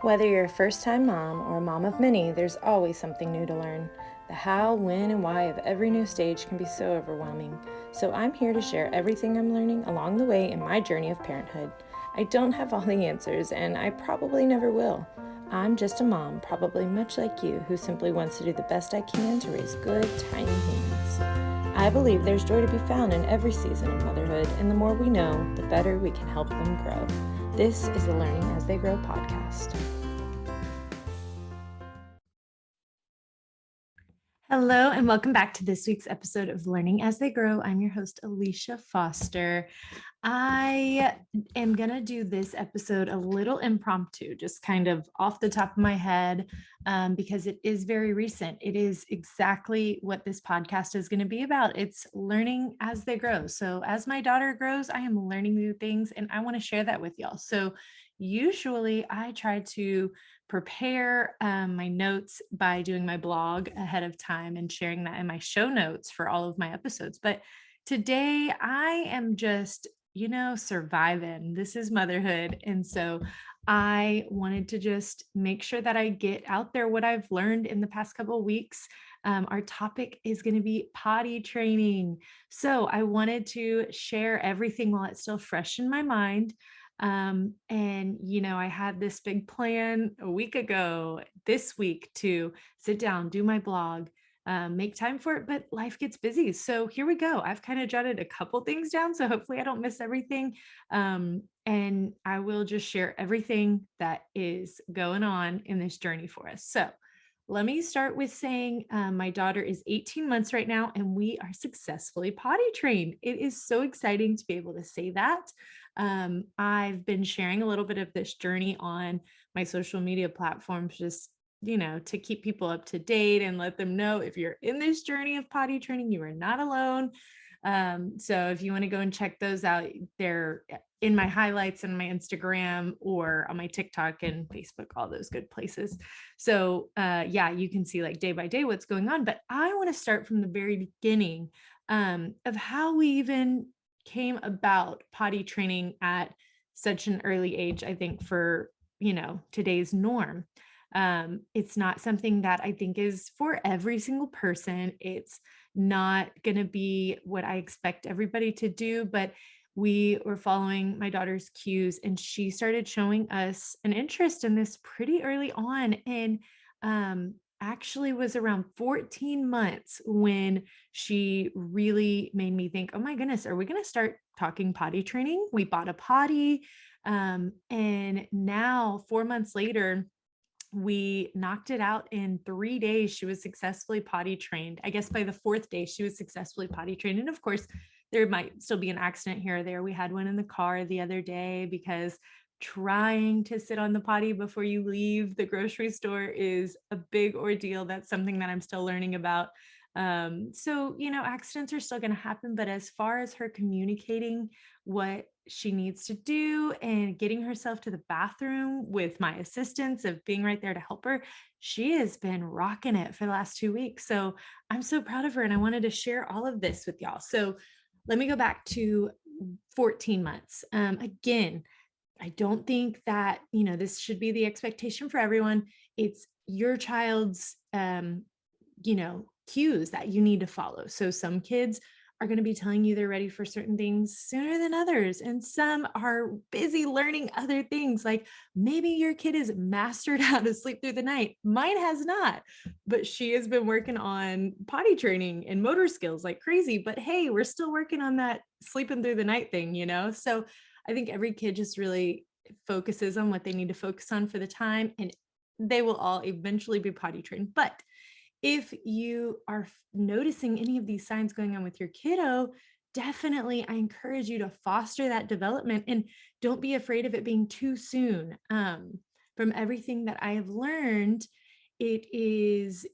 Whether you're a first-time mom or a mom of many, there's always something new to learn. The how, when, and why of every new stage can be so overwhelming. So I'm here to share everything I'm learning along the way in my journey of parenthood. I don't have all the answers, and I probably never will. I'm just a mom, probably much like you, who simply wants to do the best I can to raise good, tiny humans. I believe there's joy to be found in every season of motherhood, and the more we know, the better we can help them grow. This is the Learning as They Grow podcast. Hello, and welcome back to this week's episode of Learning as They Grow. I'm your host, Alicia Foster. I am going to do this episode a little impromptu, just kind of off the top of my head, because it is very recent. It is exactly what this podcast is going to be about. It's learning as they grow. So as my daughter grows, I am learning new things, and I want to share that with y'all. So usually I try to prepare my notes by doing my blog ahead of time and sharing that in my show notes for all of my episodes. But today I am just, surviving. This is motherhood. And so I wanted to just make sure that I get out there what I've learned in the past couple of weeks. Our topic is going to be potty training. So I wanted to share everything while it's still fresh in my mind. I had this big plan a week ago, this week, to sit down, do my blog, make time for it, but life gets busy. So here we go. I've kind of jotted a couple things down, so hopefully I don't miss everything. And I will just share everything that is going on in this journey for us. So let me start with saying my daughter is 18 months right now, and we are successfully potty trained. It is so exciting to be able to say that. I've been sharing a little bit of this journey on my social media platforms, just, to keep people up to date and let them know if you're in this journey of potty training, you are not alone. So if you want to go and check those out, they're in my highlights and my Instagram or on my TikTok and Facebook, all those good places. So you can see like day by day what's going on. But I want to start from the very beginning of how we even came about potty training at such an early age, I think, for today's norm. It's not something that I think is for every single person. It's not going to be what I expect everybody to do, but we were following my daughter's cues, and she started showing us an interest in this pretty early on. And actually was around 14 months when she really made me think, oh my goodness, are we going to start talking potty training? We bought a potty. And now 4 months later, we knocked it out in 3 days. She was successfully potty trained. I guess by the fourth day, she was successfully potty trained. And of course, there might still be an accident here or there. We had one in the car the other day because trying to sit on the potty before you leave the grocery store is a big ordeal. That's something that I'm still learning about. Accidents are still going to happen, but as far as her communicating what she needs to do and getting herself to the bathroom with my assistance of being right there to help her, she has been rocking it for the last 2 weeks. So I'm so proud of her, and I wanted to share all of this with y'all. So let me go back to 14 months. Again, I don't think that, this should be the expectation for everyone. It's your child's, cues that you need to follow. So some kids are going to be telling you they're ready for certain things sooner than others. And some are busy learning other things. Like maybe your kid is mastered how to sleep through the night. Mine has not, but she has been working on potty training and motor skills like crazy. But hey, we're still working on that sleeping through the night thing, So I think every kid just really focuses on what they need to focus on for the time, and they will all eventually be potty trained. But if you are noticing any of these signs going on with your kiddo, definitely I encourage you to foster that development, and don't be afraid of it being too soon. From everything that I have learned, it is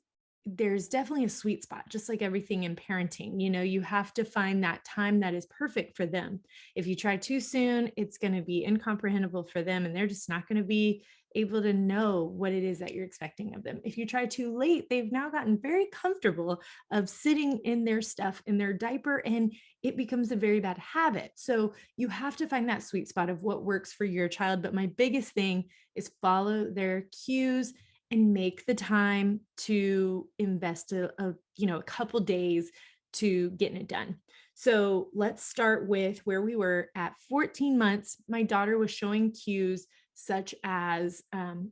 there's definitely a sweet spot, just like everything in parenting. You have to find that time that is perfect for them. If you try too soon, it's going to be incomprehensible for them, and they're just not going to be able to know what it is that you're expecting of them. If you try too late, they've now gotten very comfortable of sitting in their stuff in their diaper, and it becomes a very bad habit. So you have to find that sweet spot of what works for your child. But my biggest thing is follow their cues and make the time to invest a couple days to getting it done. So let's start with where we were at 14 months. My daughter was showing cues such as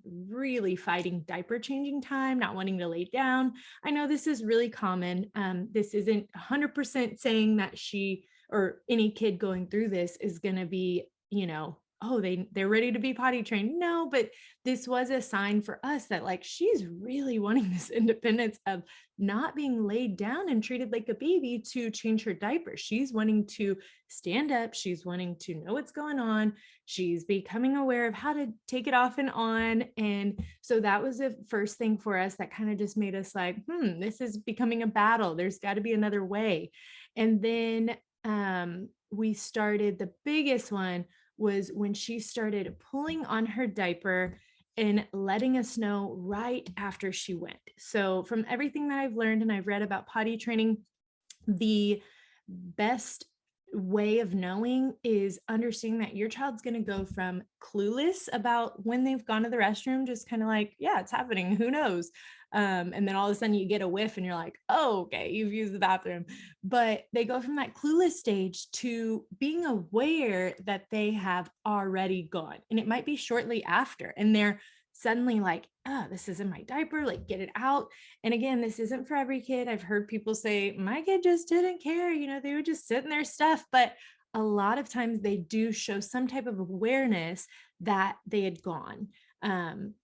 really fighting diaper changing time, not wanting to lay down. I know this is really common. This isn't 100% saying that she or any kid going through this is going to be, oh, they're ready to be potty trained. No, but this was a sign for us that like she's really wanting this independence of not being laid down and treated like a baby to change her diaper. She's wanting to stand up. She's wanting to know what's going on. She's becoming aware of how to take it off and on. And so that was the first thing for us that kind of just made us like, this is becoming a battle. There's got to be another way. And then we started, the biggest one was when she started pulling on her diaper and letting us know right after she went. So from everything that I've learned and I've read about potty training, the best way of knowing is understanding that your child's going to go from clueless about when they've gone to the restroom, just kind of like, yeah, it's happening, who knows, and then all of a sudden you get a whiff and you're like, oh, okay, you've used the bathroom. But they go from that clueless stage to being aware that they have already gone, and it might be shortly after, and they're suddenly like, oh, this is in my diaper, like get it out. And again, this isn't for every kid. I've heard people say, my kid just didn't care, they would just sit in their stuff. But a lot of times they do show some type of awareness that they had gone.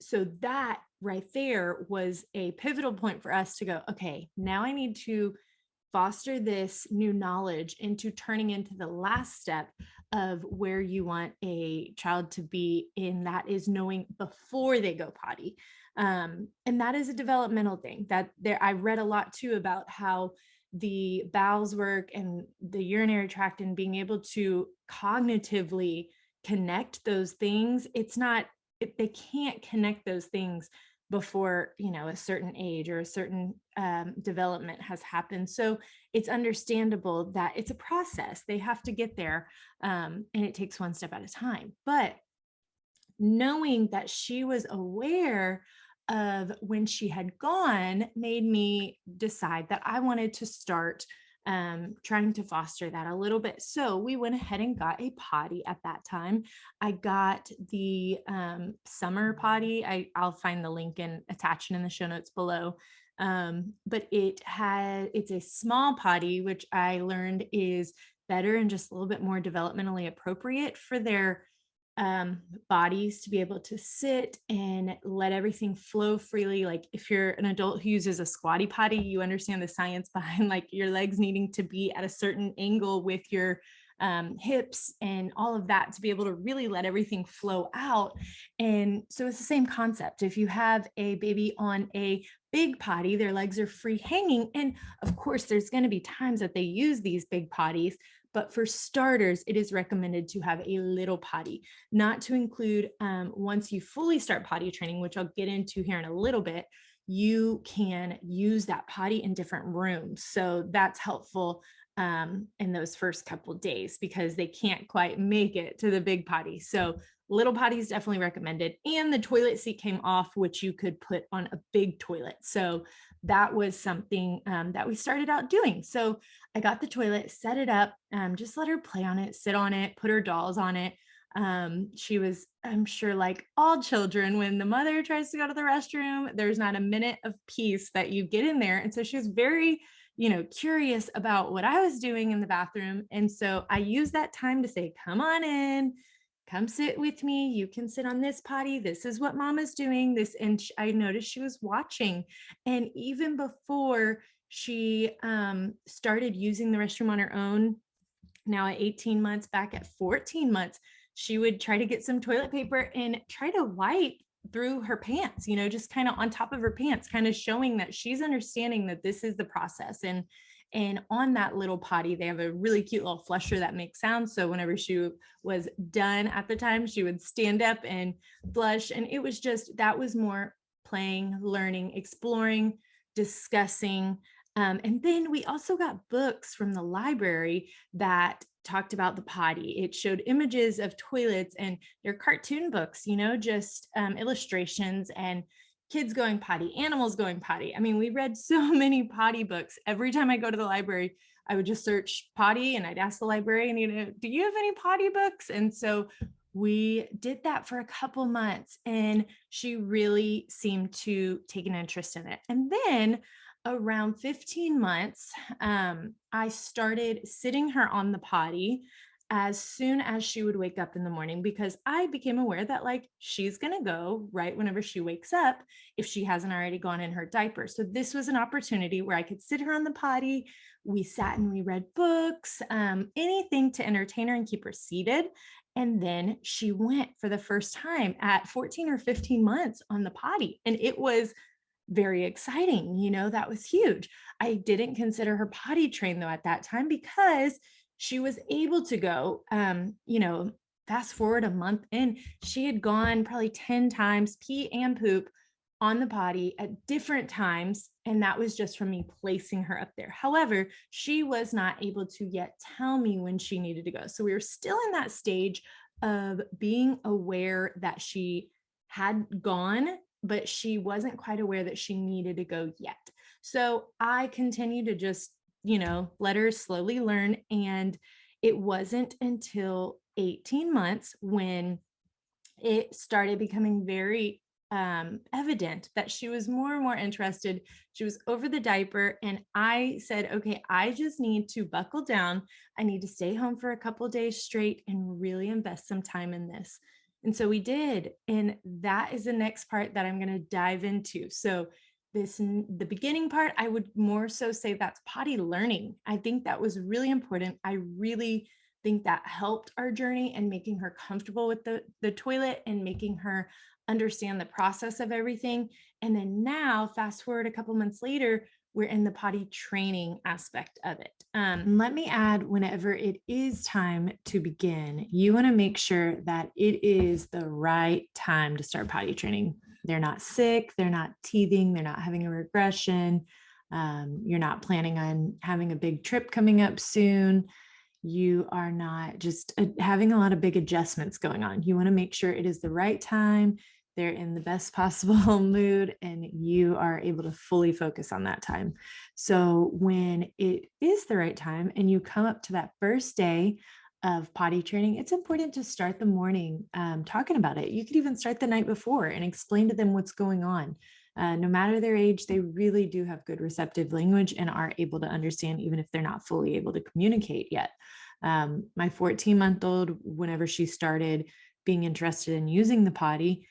So that right there was a pivotal point for us to go, okay, now I need to foster this new knowledge into turning into the last step of where you want a child to be in, that is knowing before they go potty. And that is a developmental thing that there, I read a lot too about how the bowels work and the urinary tract and being able to cognitively connect those things. They can't connect those things before a certain age or a certain development has happened. So it's understandable that it's a process. They have to get there, and it takes one step at a time. But knowing that she was aware of when she had gone made me decide that I wanted to start trying to foster that a little bit. So we went ahead and got a potty at that time. I got the summer potty. I'll find the link and attach it in the show notes below. But it's a small potty, which I learned is better and just a little bit more developmentally appropriate for their bodies to be able to sit and let everything flow freely. Like if you're an adult who uses a squatty potty, you understand the science behind like your legs needing to be at a certain angle with your hips and all of that to be able to really let everything flow out. And so it's the same concept. If you have a baby on a big potty, their legs are free hanging. And of course, there's going to be times that they use these big potties. But for starters, it is recommended to have a little potty, not to include once you fully start potty training, which I'll get into here in a little bit. You can use that potty in different rooms. So that's helpful in those first couple of days because they can't quite make it to the big potty. So little potty is definitely recommended. And the toilet seat came off, which you could put on a big toilet. So that was something that we started out doing. So I got the toilet, set it up, just let her play on it, sit on it, put her dolls on it. She was, I'm sure, like all children, when the mother tries to go to the restroom, there's not a minute of peace that you get in there. And so she was very, curious about what I was doing in the bathroom. And so I used that time to say, come on in, come sit with me. You can sit on this potty. This is what mama's doing this. And I noticed she was watching. And even before she started using the restroom on her own, now at 18 months, back at 14 months, she would try to get some toilet paper and try to wipe through her pants, just kind of on top of her pants, kind of showing that she's understanding that this is the process. And on that little potty, they have a really cute little flusher that makes sounds. So whenever she was done at the time, she would stand up and flush. And it was just, that was more playing, learning, exploring, discussing. And then we also got books from the library that talked about the potty. It showed images of toilets, and they're cartoon books, just illustrations and kids going potty, animals going potty. I mean, we read so many potty books. Every time I go to the library, I would just search potty and I'd ask the librarian, do you have any potty books? And so we did that for a couple months, and she really seemed to take an interest in it. And then around 15 months, I started sitting her on the potty as soon as she would wake up in the morning, because I became aware that like she's going to go right whenever she wakes up if she hasn't already gone in her diaper. So this was an opportunity where I could sit her on the potty. We sat and we read books, anything to entertain her and keep her seated. And then she went for the first time at 14 or 15 months on the potty. And it was very exciting. That was huge. I didn't consider her potty trained though at that time, because she was able to go, fast forward a month in, she had gone probably 10 times, pee and poop on the potty at different times. And that was just from me placing her up there. However, she was not able to yet tell me when she needed to go. So we were still in that stage of being aware that she had gone, but she wasn't quite aware that she needed to go yet. So I continued to just, let her slowly learn. And it wasn't until 18 months when it started becoming very evident that she was more and more interested. She was over the diaper, and I said, okay, I just need to buckle down. I need to stay home for a couple of days straight and really invest some time in this. And so we did. And that is the next part that I'm going to dive into. So the beginning part, I would more so say that's potty learning. I think that was really important. I really think that helped our journey and making her comfortable with the toilet and making her understand the process of everything. And then now, fast forward a couple months later, we're in the potty training aspect of it. Let me add, whenever it is time to begin, you want to make sure that it is the right time to start potty training. They're not sick, they're not teething, they're not having a regression. You're not planning on having a big trip coming up soon. You are not just having a lot of big adjustments going on. You want to make sure it is the right time. They're in the best possible mood, and you are able to fully focus on that time. So when it is the right time and you come up to that first day of potty training, it's important to start the morning talking about it. You could even start the night before and explain to them what's going on. No matter their age, they really do have good receptive language and are able to understand, even if they're not fully able to communicate yet. My 14-month-old, whenever she started being interested in using the potty,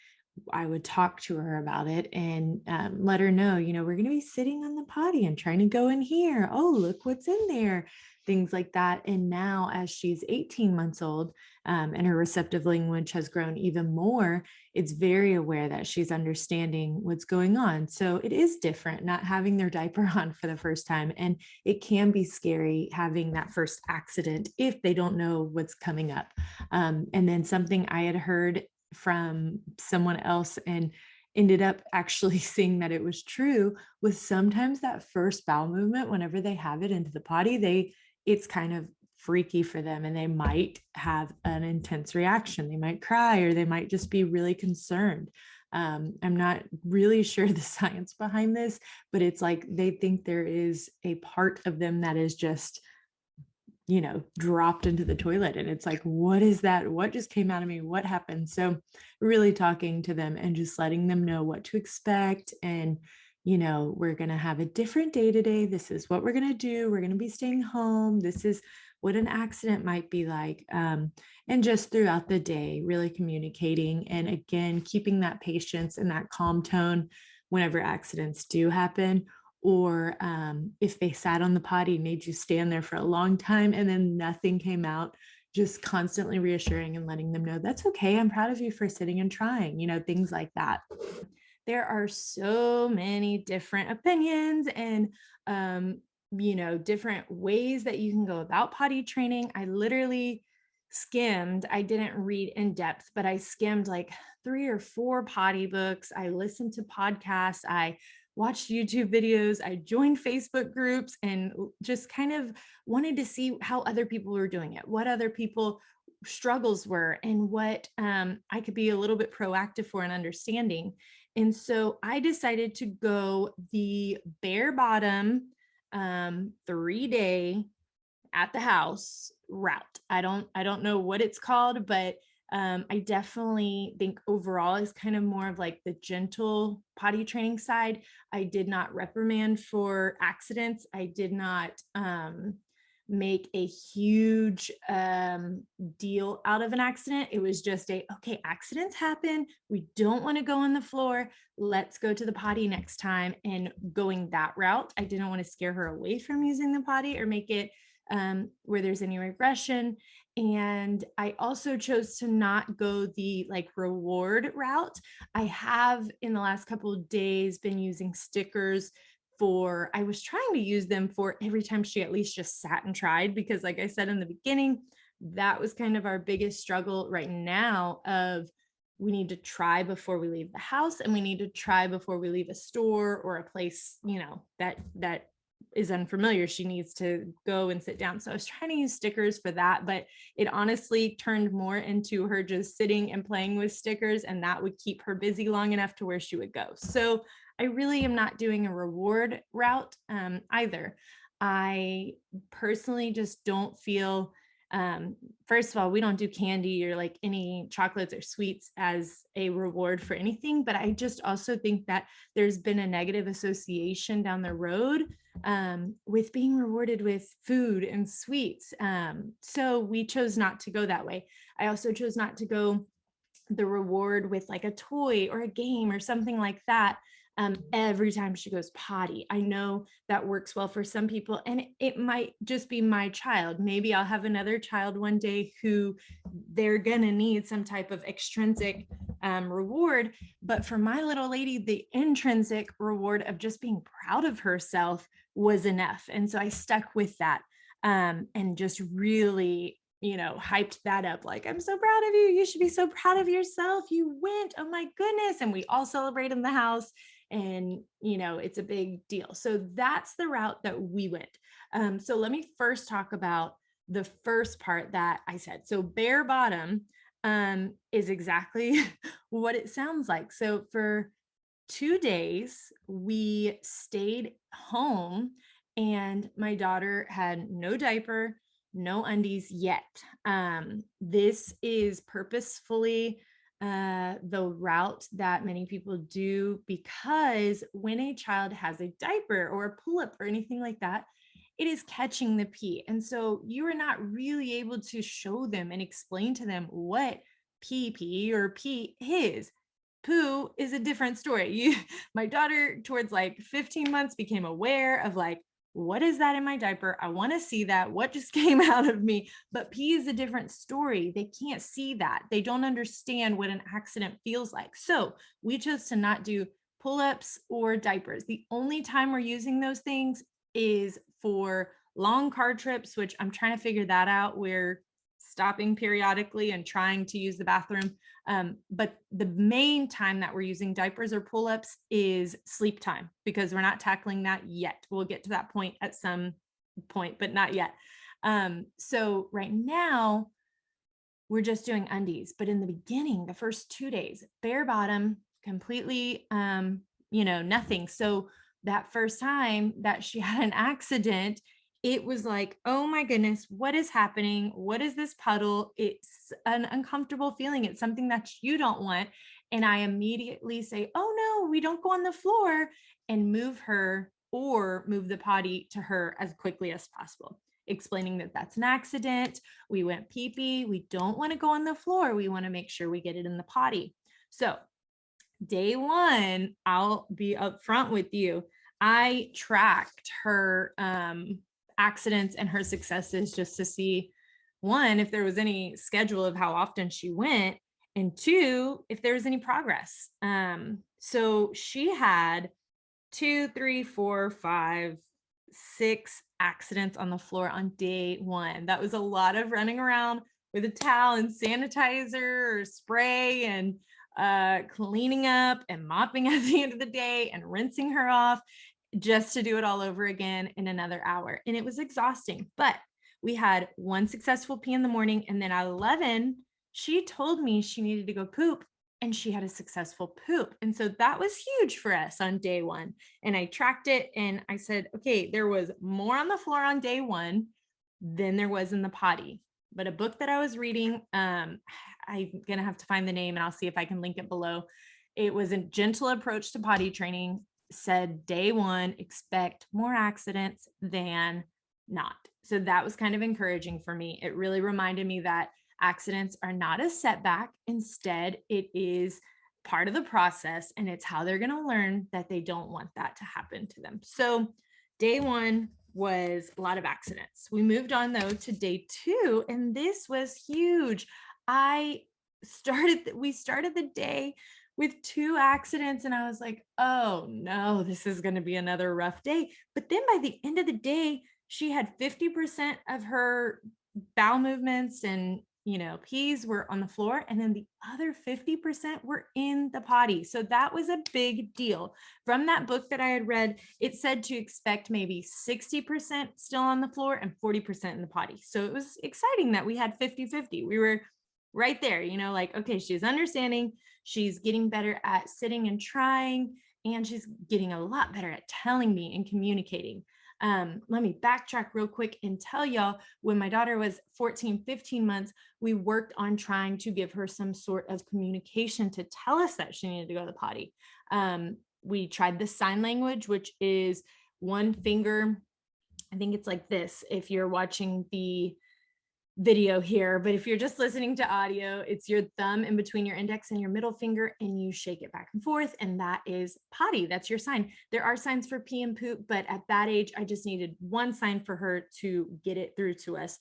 I would talk to her about it and let her know, we're going to be sitting on the potty and trying to go in here. Oh, look what's in there. Things like that. And now as she's 18 months old and her receptive language has grown even more, it's very aware that she's understanding what's going on. So it is different not having their diaper on for the first time. And it can be scary having that first accident if they don't know what's coming up. And then something I had heard from someone else and ended up actually seeing that it was true was sometimes that first bowel movement, whenever they have it into the potty, it's kind of freaky for them and they might have an intense reaction. They might cry or they might just be really concerned. I'm not really sure the science behind this, but it's like they think there is a part of them that is just dropped into the toilet. And it's like, what is that? What just came out of me? What happened? So really talking to them and just letting them know what to expect. And, we're going to have a different day today. This is what we're going to do. We're going to be staying home. This is what an accident might be like. And just throughout the day, really communicating. And again, keeping that patience and that calm tone whenever accidents do happen. Or if they sat on the potty, made you stand there for a long time and then nothing came out, just constantly reassuring and letting them know that's okay. I'm proud of you for sitting and trying, things like that. There are so many different opinions and, different ways that you can go about potty training. I literally skimmed, I didn't read in depth, but I skimmed like 3 or 4 potty books. I listened to podcasts. I watched YouTube videos. I joined Facebook groups and just kind of wanted to see how other people were doing it, what other people struggles were, and what I could be a little bit proactive for and understanding. And so I decided to go the bare bottom 3-day at the house route. I don't know what it's called, but I definitely think overall is kind of more of like the gentle potty training side. I did not reprimand for accidents. I did not make a huge deal out of an accident. It was just okay, accidents happen. We don't want to go on the floor. Let's go to the potty next time. And going that route, I didn't want to scare her away from using the potty or make it where there's any regression. And I also chose to not go the like reward route. I have in the last couple of days been using stickers I was trying to use them for every time she at least just sat and tried, because like I said in the beginning, that was kind of our biggest struggle right now of we need to try before we leave the house, and we need to try before we leave a store or a place, that is unfamiliar. She needs to go and sit down. So I was trying to use stickers for that, but it honestly turned more into her just sitting and playing with stickers, and that would keep her busy long enough to where she would go. So I really am not doing a reward route either. I personally just don't feel, first of all, we don't do candy or like any chocolates or sweets as a reward for anything. But I just also think that there's been a negative association down the road with being rewarded with food and sweets. So we chose not to go that way. I also chose not to go the reward with like a toy or a game or something like that every time she goes potty. I know that works well for some people, and it might just be my child. Maybe I'll have another child one day who they're gonna need some type of extrinsic reward. But for my little lady, the intrinsic reward of just being proud of herself was enough. And so I stuck with that and just really hyped that up. Like, I'm so proud of you. You should be so proud of yourself. You went. Oh my goodness. And we all celebrate in the house. And, it's a big deal. So that's the route that we went. So let me first talk about the first part that I said. So bare bottom is exactly what it sounds like. So for 2 days, we stayed home, and my daughter had no diaper, no undies yet. This is purposefully the route that many people do, because when a child has a diaper or a pull-up or anything like that, it is catching the pee. And so you are not really able to show them and explain to them what pee or pee is. Poo is a different story. My daughter towards like 15 months became aware of like, what is that in my diaper? I want to see that. What just came out of me? But pee is a different story. They can't see that. They don't understand what an accident feels like. So we chose to not do pull-ups or diapers. The only time we're using those things is for long car trips, which I'm trying to figure that out. We're stopping periodically and trying to use the bathroom. But the main time that we're using diapers or pull-ups is sleep time, because we're not tackling that yet. We'll get to that point at some point, but not yet. So right now we're just doing undies. But in the beginning, the first 2 days, bare bottom, completely, nothing. So that first time that she had an accident, it was like, oh my goodness, what is happening? What is this puddle? It's an uncomfortable feeling. It's something that you don't want. And I immediately say, oh no, we don't go on the floor, and move her or move the potty to her as quickly as possible, explaining that that's an accident. We went pee-pee. We don't want to go on the floor. We want to make sure we get it in the potty. So day one, I'll be upfront with you. I tracked her accidents and her successes just to see one, if there was any schedule of how often she went, and two, if there was any progress. So she had 2, 3, 4, 5, 6 accidents on the floor on day one. That was a lot of running around with a towel and sanitizer or spray and cleaning up and mopping at the end of the day and rinsing her off just to do it all over again in another hour. And it was exhausting, but we had one successful pee in the morning. And then at 11, she told me she needed to go poop and she had a successful poop. And so that was huge for us on day one. And I tracked it and I said, okay, there was more on the floor on day one than there was in the potty. But a book that I was reading, I'm going to have to find the name and I'll see if I can link it below. It was a gentle approach to potty training, said day one, expect more accidents than not. So that was kind of encouraging for me. It really reminded me that accidents are not a setback. Instead, it is part of the process and it's how they're going to learn that they don't want that to happen to them. So day one was a lot of accidents. We moved on though to day two, and this was huge. We started the day with 2 accidents and I was like, oh no, this is going to be another rough day. But then by the end of the day, she had 50% of her bowel movements and pees were on the floor, and then the other 50% were in the potty. So that was a big deal. From that book that I had read, it said to expect maybe 60% still on the floor and 40% in the potty. So it was exciting that we had 50-50. We were right there, like, okay, she's understanding, she's getting better at sitting and trying, and she's getting a lot better at telling me and communicating. Let me backtrack real quick and tell y'all, when my daughter was 14, 15 months, we worked on trying to give her some sort of communication to tell us that she needed to go to the potty. We tried the sign language, which is one finger. I think it's like this if you're watching the video here, but if you're just listening to audio, it's your thumb in between your index and your middle finger, and you shake it back and forth, and that is potty. That's your sign. There are signs for pee and poop, but at that age, I just needed one sign for her to get it through to us.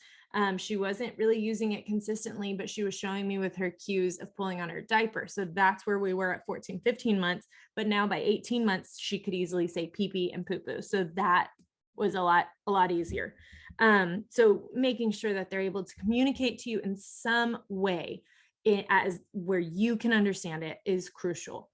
She wasn't really using it consistently, but she was showing me with her cues of pulling on her diaper. So that's where we were at 14, 15 months. But now by 18 months, she could easily say pee pee and poo poo. So that was a lot easier. So making sure that they're able to communicate to you in some way as where you can understand it is crucial.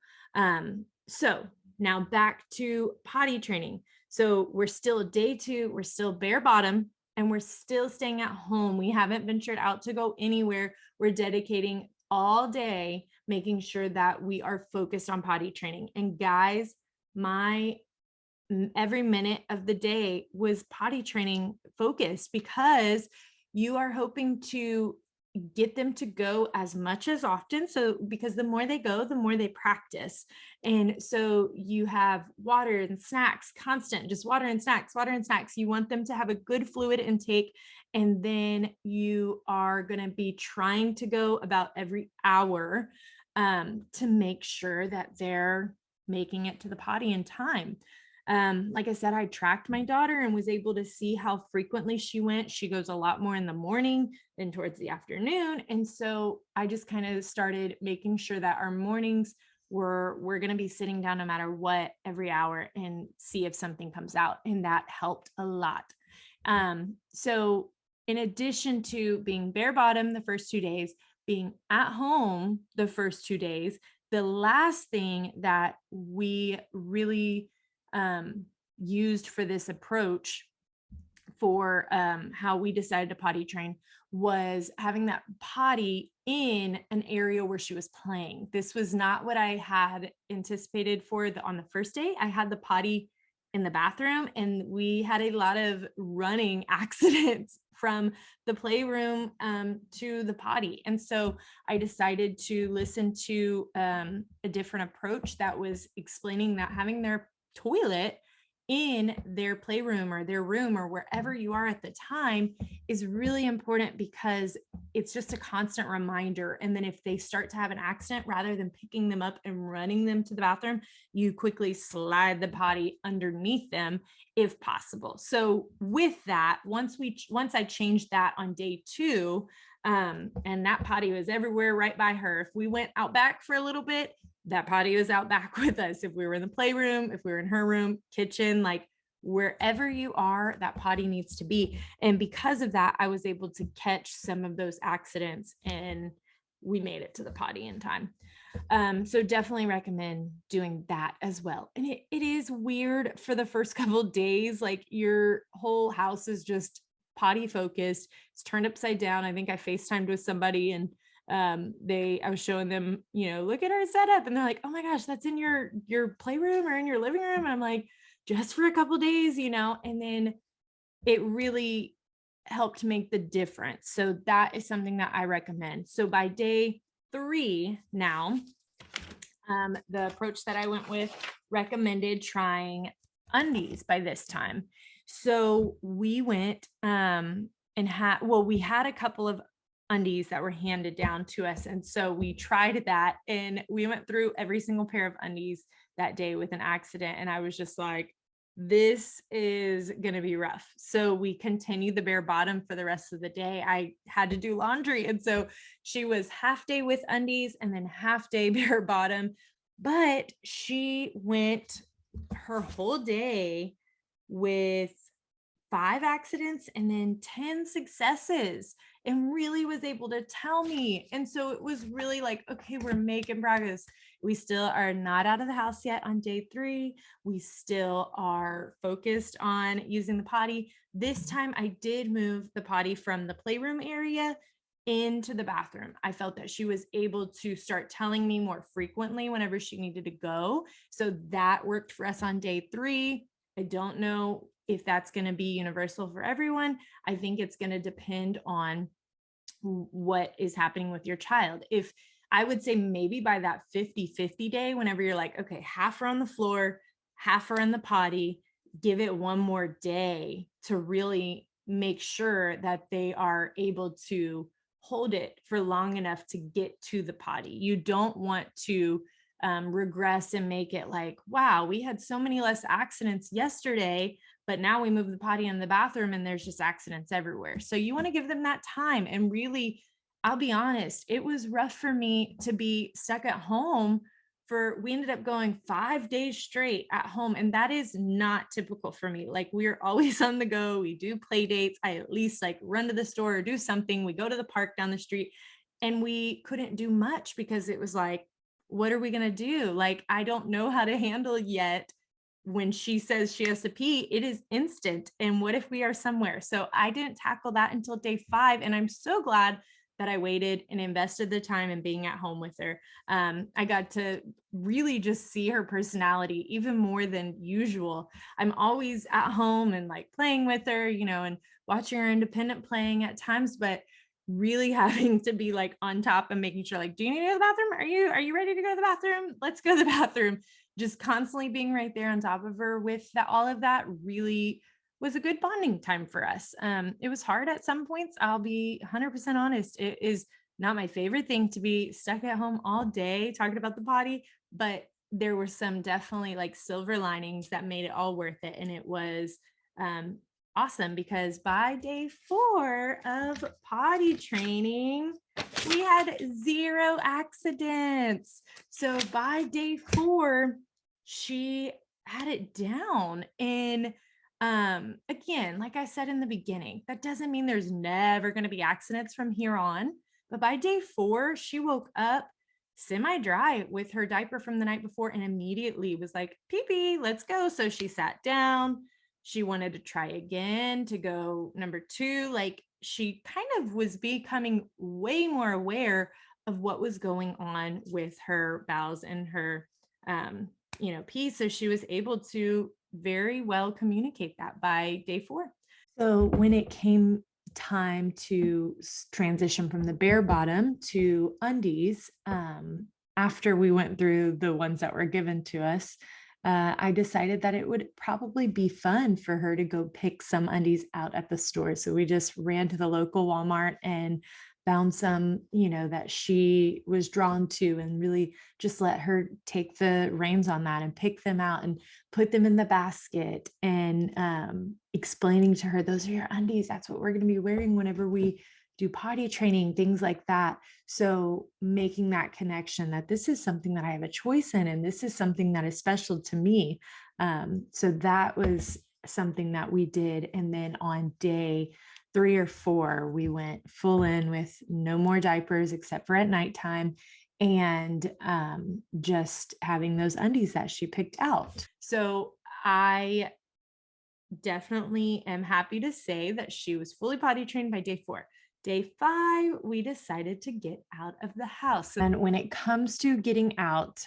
So now back to potty training. So we're still day 2, we're still bare bottom, and we're still staying at home. We haven't ventured out to go anywhere. We're dedicating all day making sure that we are focused on potty training. And guys, every minute of the day was potty training focused, because you are hoping to get them to go as much as often. So because the more they go, the more they practice. And so you have water and snacks, constant, just water and snacks, water and snacks. You want them to have a good fluid intake. And then you are going to be trying to go about every hour to make sure that they're making it to the potty in time. Like I said, I tracked my daughter and was able to see how frequently she went. She goes a lot more in the morning than towards the afternoon. And so I just kind of started making sure that our mornings we're going to be sitting down no matter what every hour and see if something comes out. And that helped a lot. So in addition to being bare bottom the first 2 days, being at home the first 2 days, the last thing that we really used for this approach for how we decided to potty train was having that potty in an area where she was playing. This was not what I had anticipated on the first day. I had the potty in the bathroom, and we had a lot of running accidents from the playroom to the potty. And so I decided to listen to a different approach that was explaining that having their toilet in their playroom or their room or wherever you are at the time is really important, because it's just a constant reminder. And then if they start to have an accident, rather than picking them up and running them to the bathroom, you quickly slide the potty underneath them if possible. So with that, once I changed that on day 2, and that potty was everywhere right by her. If we went out back for a little bit, that potty was out back with us. If we were in the playroom, if we were in her room, kitchen, like wherever you are, that potty needs to be. And because of that, I was able to catch some of those accidents, and we made it to the potty in time. So definitely recommend doing that as well. And it is weird for the first couple of days, like your whole house is just potty focused. It's turned upside down. I think I FaceTimed with somebody, and I was showing them, look at our setup, and they're like, oh my gosh, that's in your playroom or in your living room. And I'm like, just for a couple days, and then it really helped make the difference. So that is something that I recommend. So by day 3 now, the approach that I went with recommended trying undies by this time. So we went and we had a couple of undies that were handed down to us. And so we tried that, and we went through every single pair of undies that day with an accident. And I was just like, this is going to be rough. So we continued the bare bottom for the rest of the day. I had to do laundry. And so she was half day with undies and then half day bare bottom. But she went her whole day with 5 accidents and then 10 successes, and really was able to tell me. And so it was really like, okay, we're making progress. We still are not out of the house yet on day 3. We still are focused on using the potty. This time I did move the potty from the playroom area into the bathroom. I felt that she was able to start telling me more frequently whenever she needed to go. So that worked for us on day 3. I don't know if that's going to be universal for everyone. I think it's going to depend on what is happening with your child. If I would say maybe by that 50-50 day, whenever you're like, okay, half are on the floor, half are in the potty, give it one more day to really make sure that they are able to hold it for long enough to get to the potty. You don't want to regress and make it like, wow, we had so many less accidents yesterday, but now we move the potty in the bathroom and there's just accidents everywhere. So you want to give them that time. And really, I'll be honest, it was rough for me to be stuck at home we ended up going 5 days straight at home. And that is not typical for me. Like, we're always on the go. We do play dates. I at least like run to the store or do something. We go to the park down the street, and we couldn't do much because it was like, what are we going to do? Like, I don't know how to handle yet. When she says she has to pee, it is instant. And what if we are somewhere? So I didn't tackle that until day 5. And I'm so glad that I waited and invested the time in being at home with her. I got to really just see her personality even more than usual. I'm always at home and like playing with her, and watching her independent playing at times, but really having to be like on top and making sure, like, do you need to go to the bathroom? Are you ready to go to the bathroom? Let's go to the bathroom. Just constantly being right there on top of her with all of that really was a good bonding time for us. It was hard at some points. I'll be 100% honest. It is not my favorite thing to be stuck at home all day talking about the potty, but there were some definitely like silver linings that made it all worth it. And it was awesome, because by day 4 of potty training, we had 0 accidents. So by day 4, she had it down. And again, like I said in the beginning, that doesn't mean there's never going to be accidents from here on. But by day 4, she woke up semi-dry with her diaper from the night before and immediately was like, pee-pee, let's go. So she sat down. She wanted to try again to go number 2. Like, she kind of was becoming way more aware of what was going on with her bowels and her, pee. So she was able to very well communicate that by day 4. So when it came time to transition from the bare bottom to undies, after we went through the ones that were given to us, I decided that it would probably be fun for her to go pick some undies out at the store. So we just ran to the local Walmart and found some, that she was drawn to, and really just let her take the reins on that and pick them out and put them in the basket, and explaining to her, those are your undies. That's what we're going to be wearing whenever we do potty training, things like that. So making that connection that this is something that I have a choice in, and this is something that is special to me. So that was something that we did. And then on day 3 or 4, we went full in with no more diapers except for at nighttime, and just having those undies that she picked out. So I definitely am happy to say that she was fully potty trained by day 4. Day 5, we decided to get out of the house. And when it comes to getting out,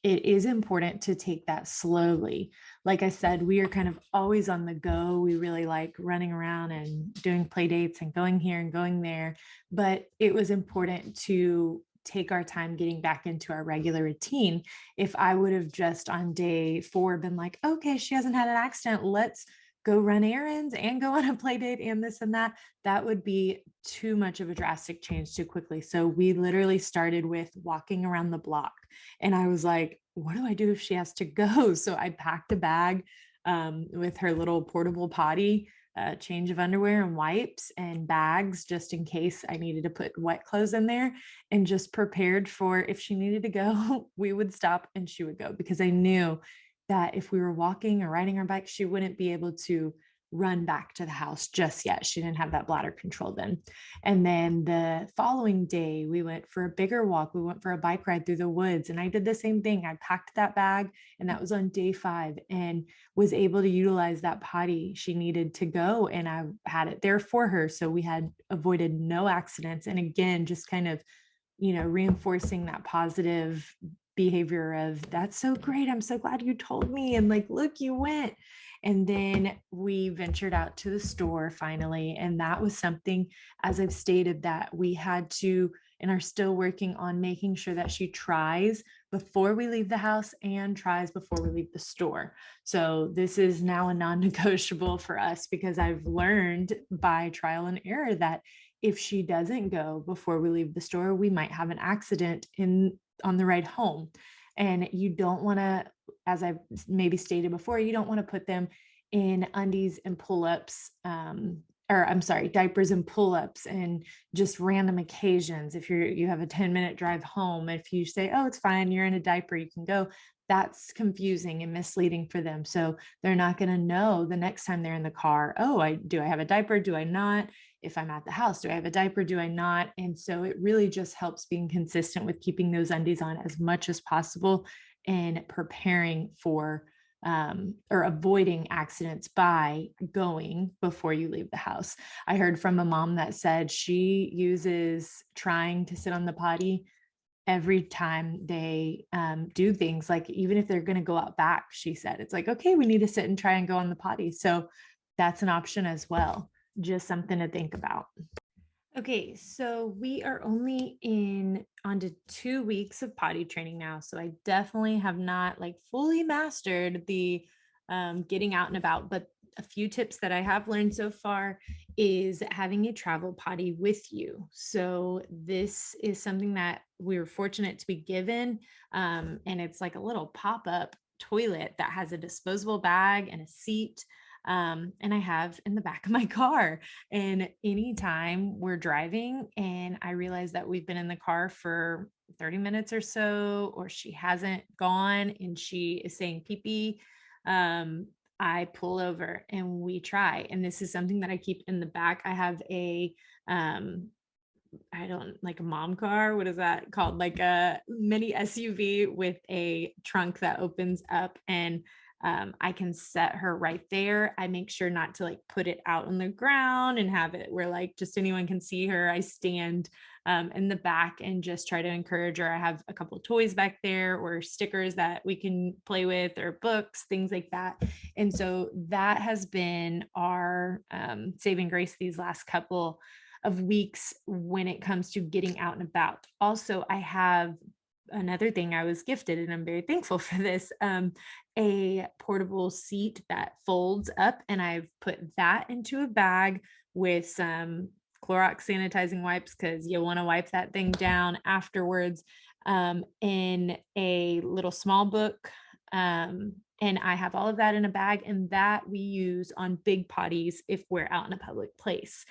it is important to take that slowly. Like I said, we are kind of always on the go. We really like running around and doing play dates and going here and going there. But it was important to take our time getting back into our regular routine. If I would have just on day 4 been like, okay, she hasn't had an accident, let's go run errands and go on a play date and this and that, that would be too much of a drastic change too quickly. So we literally started with walking around the block. And I was like, what do I do if she has to go? So I packed a bag with her little portable potty, change of underwear and wipes and bags, just in case I needed to put wet clothes in there, and just prepared for if she needed to go, we would stop and she would go, because I knew that if we were walking or riding our bike, she wouldn't be able to run back to the house just yet. She didn't have that bladder control then. And then the following day, we went for a bigger walk. We went for a bike ride through the woods. And I did the same thing. I packed that bag, and that was on day 5, and was able to utilize that potty she needed to go. And I had it there for her. So we had avoided no accidents. And again, just kind of, reinforcing that positive behavior of, that's so great, I'm so glad you told me, and like, look, you went. And then we ventured out to the store finally, and that was something, as I've stated, that we had to and are still working on, making sure that she tries before we leave the house and tries before we leave the store. So this is now a non-negotiable for us, because I've learned by trial and error that if she doesn't go before we leave the store, we might have an accident on the ride home. And you don't want to, as I've maybe stated before, you don't want to put them in undies and pull-ups, or I'm sorry, diapers and pull-ups, and just random occasions. If you have a 10-minute drive home, if you say, oh, it's fine, you're in a diaper, you can go, that's confusing and misleading for them. So they're not going to know the next time they're in the car, oh, I have a diaper, do I not? If I'm at the house, do I have a diaper, do I not? And so it really just helps being consistent with keeping those undies on as much as possible, and preparing for or avoiding accidents by going before you leave the house. I heard from a mom that said she uses trying to sit on the potty every time they do things, like even if they're going to go out back. She said it's like, okay, we need to sit and try and go on the potty. So that's an option as well, just something to think about. Okay, so we are only on to 2 weeks of potty training now. So I definitely have not like fully mastered the getting out and about, but a few tips that I have learned so far is having a travel potty with you. So this is something that we were fortunate to be given, and it's like a little pop-up toilet that has a disposable bag and a seat. And I have in the back of my car. And anytime we're driving and I realize that we've been in the car for 30 minutes or so, or she hasn't gone and she is saying pee pee, I pull over and we try. And this is something that I keep in the back. I have um, I don't like a mom car. What is that called? Like a mini SUV with a trunk that opens up, and I can set her right there. I make sure not to like put it out on the ground and have it where like just anyone can see her. I stand in the back and just try to encourage her. I have a couple toys back there, or stickers that we can play with, or books, things like that. And so that has been our saving grace these last couple of weeks when it comes to getting out and about. Also, I have another thing I was gifted, and I'm very thankful for this, a portable seat that folds up, and I've put that into a bag with some Clorox sanitizing wipes because you want to wipe that thing down afterwards, in a little small book. And I have all of that in a bag, and that we use on big potties if we're out in a public place.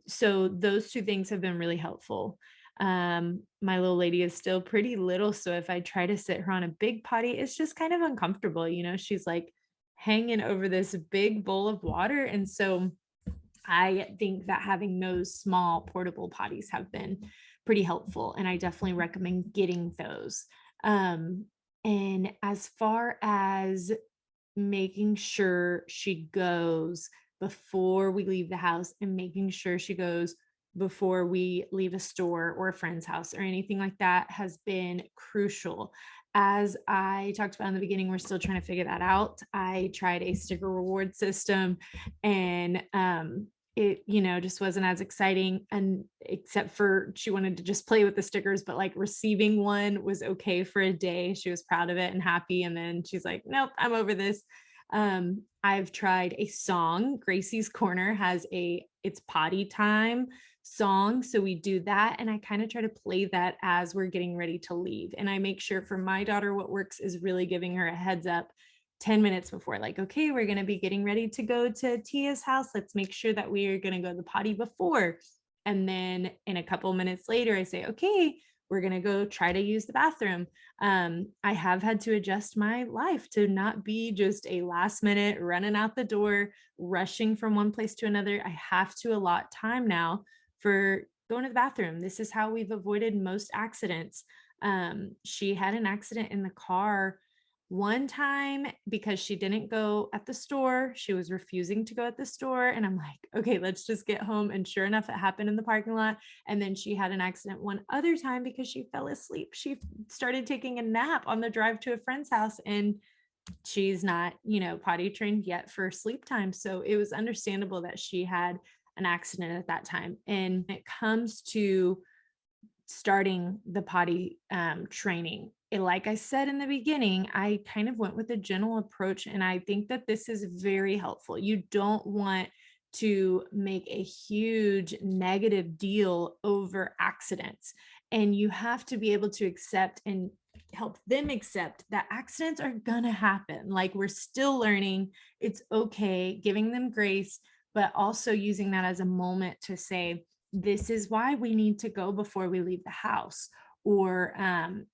So those two things have been really helpful. My little lady is still pretty little, so if I try to sit her on a big potty, it's just kind of uncomfortable. She's like hanging over this big bowl of water. And so I think that having those small portable potties have been pretty helpful, and I definitely recommend getting those. Um, and as far as making sure she goes before we leave the house and making sure she goes before we leave a store or a friend's house or anything like that has been crucial. As I talked about in the beginning, we're still trying to figure that out. I tried a sticker reward system, and it just wasn't as exciting, and except for she wanted to just play with the stickers, but like receiving one was okay for a day. She was proud of it and happy, and then she's like, nope, I'm over this. I've tried a song. Gracie's Corner has a it's potty time song, so we do that, and I kind of try to play that as we're getting ready to leave. And I make sure for my daughter, what works is really giving her a heads up 10 minutes before, like, okay, we're going to be getting ready to go to Tia's house. Let's make sure that we are going to go to the potty before. And then in a couple minutes later, I say, okay, we're going to go try to use the bathroom. I have had to adjust my life to not be just a last minute running out the door, rushing from one place to another. I have to allot time now for going to the bathroom. This is how we've avoided most accidents. She had an accident in the car one time because she didn't go at the store. She was refusing to go at the store. And I'm like, okay, let's just get home. And sure enough, it happened in the parking lot. And then she had an accident one other time because she fell asleep. She started taking a nap on the drive to a friend's house, and she's not, potty trained yet for sleep time. So it was understandable that she had an accident at that time. And when it comes to starting the potty training, like I said in the beginning, I kind of went with a gentle approach, and I think that this is very helpful. You don't want to make a huge negative deal over accidents, and you have to be able to accept and help them accept that accidents are going to happen. Like, we're still learning. It's okay, giving them grace, but also using that as a moment to say, this is why we need to go before we leave the house. Or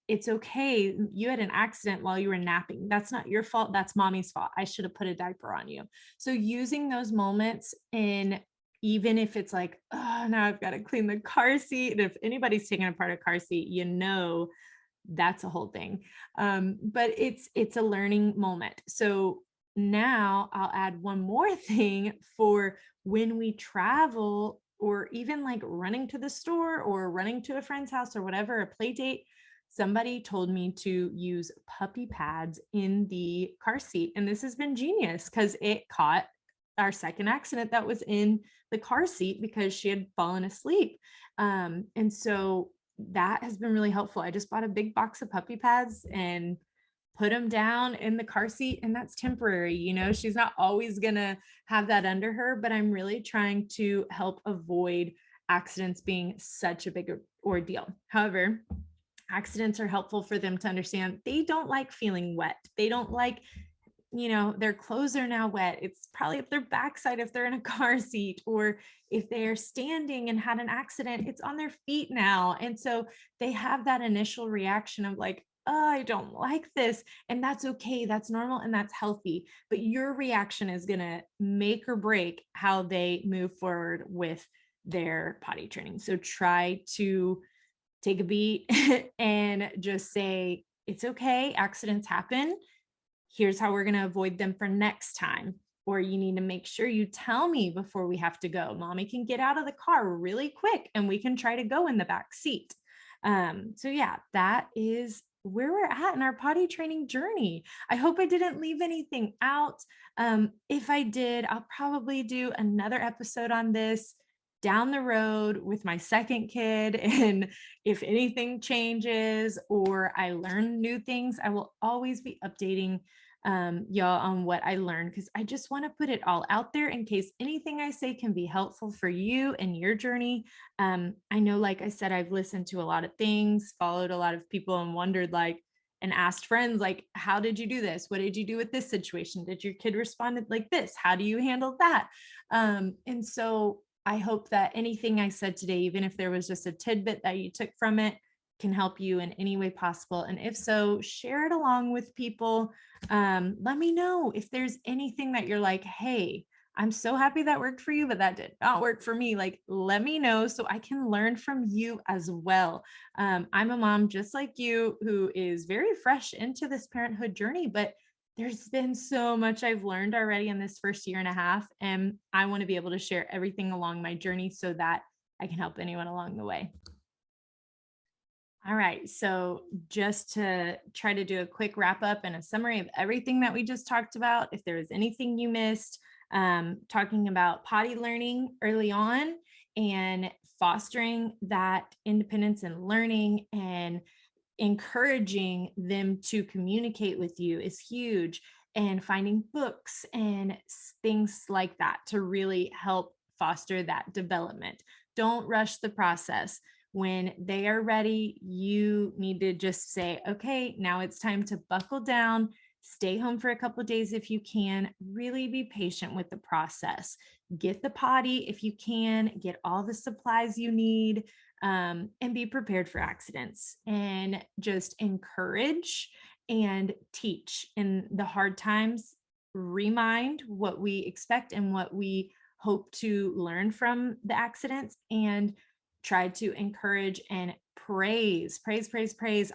it's okay, you had an accident while you were napping. That's not your fault. That's mommy's fault. I should have put a diaper on you. So using those moments, in even if it's like, oh, now I've got to clean the car seat. And if anybody's taking apart a car seat, that's a whole thing. But it's a learning moment. So now I'll add one more thing for when we travel, or even like running to the store or running to a friend's house or whatever, a play date. Somebody told me to use puppy pads in the car seat. And this has been genius because it caught our second accident that was in the car seat because she had fallen asleep. And so that has been really helpful. I just bought a big box of puppy pads and put them down in the car seat, and that's temporary. She's not always going to have that under her, but I'm really trying to help avoid accidents being such a big ordeal. However, accidents are helpful for them to understand they don't like feeling wet. They don't like, their clothes are now wet. It's probably up their backside if they're in a car seat, or if they're standing and had an accident, it's on their feet now. And so they have that initial reaction of like, oh, I don't like this. And that's okay. That's normal and that's healthy. But your reaction is going to make or break how they move forward with their potty training. So try to take a beat and just say, it's okay. Accidents happen. Here's how we're going to avoid them for next time. Or you need to make sure you tell me before we have to go. Mommy can get out of the car really quick and we can try to go in the back seat. So yeah, that is where we're at in our potty training journey. I hope I didn't leave anything out. If I did, I'll probably do another episode on this. down the road with my second kid, and if anything changes or I learn new things, I will always be updating y'all on what I learned, because I just want to put it all out there in case anything I say can be helpful for you and your journey. I know, like I said, I've listened to a lot of things, followed a lot of people, and wondered, like, and asked friends, like, how did you do this? What did you do with this situation? Did your kid respond like this? How do you handle that? And so I hope that anything I said today, even if there was just a tidbit that you took from it, can help you in any way possible. And if so, share it along with people. Let me know if there's anything that you're like, hey, I'm so happy that worked for you, but that did not work for me. Like, let me know so I can learn from you as well. I'm a mom just like you who is very fresh into this parenthood journey, but there's been so much I've learned already in this first year and a half. And I want to be able to share everything along my journey so that I can help anyone along the way. All right. So, just to try to do a quick wrap up and a summary of everything that we just talked about, if there was anything you missed, talking about potty learning early on and fostering that independence and learning, and encouraging them to communicate with you is huge, and finding books and things like that to really help foster that development. Don't rush the process. When they are ready, you need to just say, okay, now it's time to buckle down, stay home for a couple of days if you can, really be patient with the process. Get the potty if you can, get all the supplies you need, and be prepared for accidents, and just encourage and teach in the hard times. Remind what we expect and what we hope to learn from the accidents, and try to encourage and praise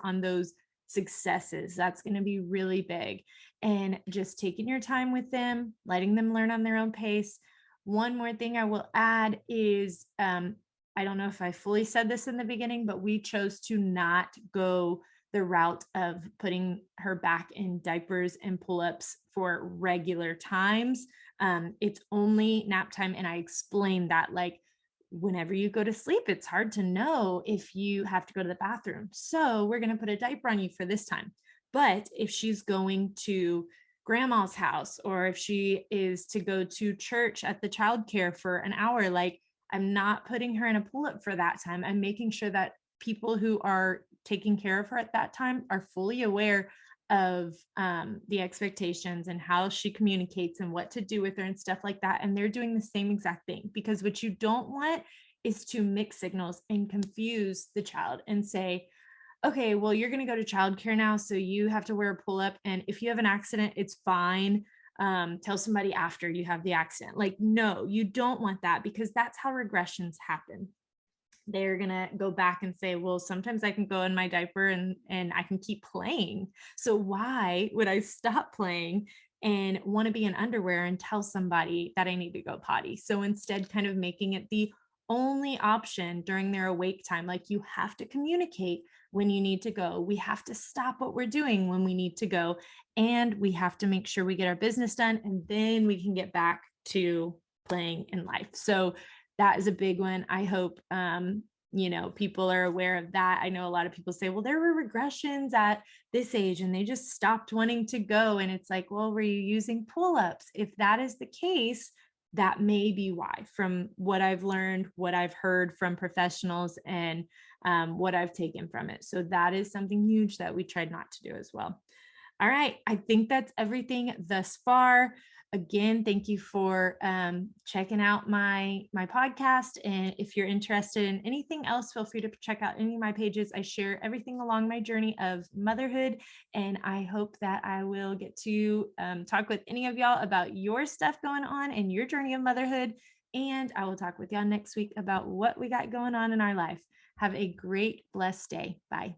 on those successes. That's going to be really big. And just taking your time with them, letting them learn on their own pace. One more thing I will add is, I don't know if I fully said this in the beginning, but we chose to not go the route of putting her back in diapers and pull-ups for regular times. It's only nap time. And I explained that, like, whenever you go to sleep, it's hard to know if you have to go to the bathroom. So we're going to put a diaper on you for this time. But if she's going to grandma's house, or if she is to go to church at the childcare for an hour, like, I'm not putting her in a pull up for that time. I'm making sure that people who are taking care of her at that time are fully aware of the expectations and how she communicates and what to do with her and stuff like that. And they're doing the same exact thing, because what you don't want is to mix signals and confuse the child and say, okay, well, you're going to go to childcare now, so you have to wear a pull up. And if you have an accident, it's fine. Tell somebody after you have the accident. Like, no, you don't want that, because that's how regressions happen. They're going to go back and say, well, sometimes I can go in my diaper and I can keep playing. So why would I stop playing and want to be in underwear and tell somebody that I need to go potty? So instead, kind of making it the only option during their awake time. Like, you have to communicate when you need to go. We have to stop what we're doing when we need to go. And we have to make sure we get our business done, and then we can get back to playing in life. So that is a big one. I hope people are aware of that. I know a lot of people say, well, there were regressions at this age and they just stopped wanting to go. And it's like, well, were you using pull-ups? If that is the case, that may be why, from what I've learned, what I've heard from professionals, and what I've taken from it. So that is something huge that we tried not to do as well. All right. I think that's everything thus far. Again, thank you for checking out my podcast. And if you're interested in anything else, feel free to check out any of my pages. I share everything along my journey of motherhood. And I hope that I will get to talk with any of y'all about your stuff going on and your journey of motherhood. And I will talk with y'all next week about what we got going on in our life. Have a great, blessed day. Bye.